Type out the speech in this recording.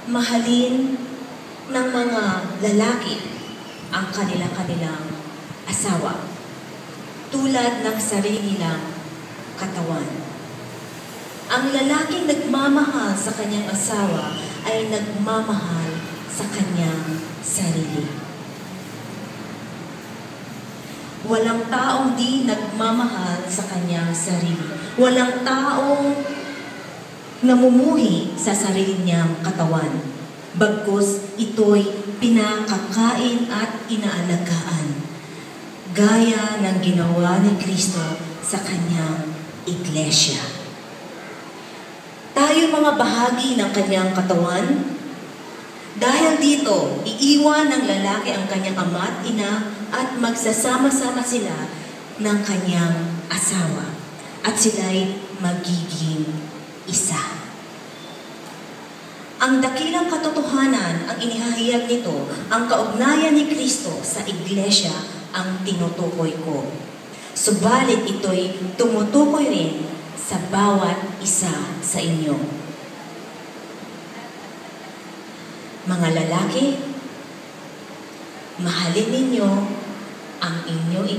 mahalin ng mga lalaki ang kanilang asawa, tulad ng sarili nilang katawan. Ang lalaking nagmamahal sa kanyang asawa ay nagmamahal sa kanyang sarili. Walang taong di nagmamahal sa kanyang sarili. Walang taong namumuhi sa sarili niyang katawan. Bagkus ito'y pinakakain at inaalagaan, gaya ng ginawa ni Kristo sa kanyang iglesia. Tayo mga bahagi ng kanyang katawan. Dahil dito, iiwan ng lalaki ang kanyang ama at ina at magsasama-sama sila ng kanyang asawa. At sila'y magiging isa. Ang dakilang katotohanan ang inihahayag nito, ang kaugnayan ni Kristo sa iglesia ang tinutukoy ko. Subalit ito'y tumutukoy rin sa bawat isa sa inyo. Mga lalaki, mahalin ninyo ang inyong